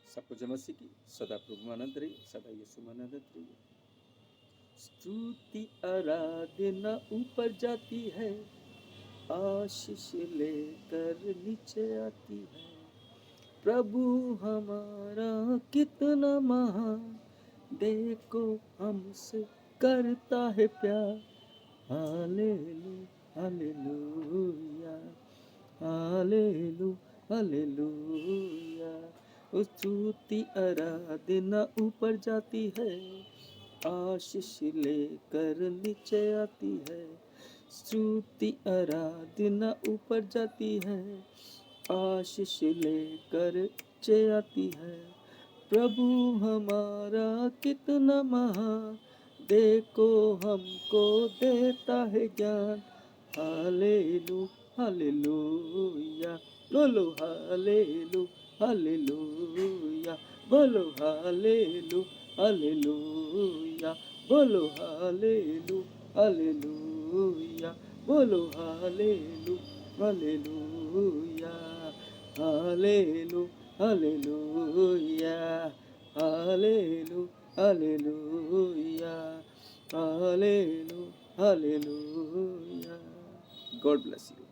सबको जय मसीह की। सदा प्रभु आनंद रही, सदा यीशु में आनंद रही। स्तुति आराधना ऊपर जाती है, आशीष लेकर नीचे आती है। प्रभु हमारा कितना महान, देखो हमसे करता है प्यार। Hallelujah hallelujah hallelujah hallelujah. स्तुति आराधना ऊपर जाती है, आशीष लेकर नीचे आती है। स्तुति आराधना ऊपर जाती है, आशीष लेकर नीचे आती है। प्रभु हमारा कितना महान, देखो हमको देता है ज्ञान। हालेलुया हालेलुया बोलो, हालेलुया हालेलुया बोलो, हालेलुया हालेलुया बोलो, हालेलुया हालेलुया बोलो, hallelujah hallelujah hallelujah hallelujah hallelujah hallelujah hallelujah hallelujah. God bless you.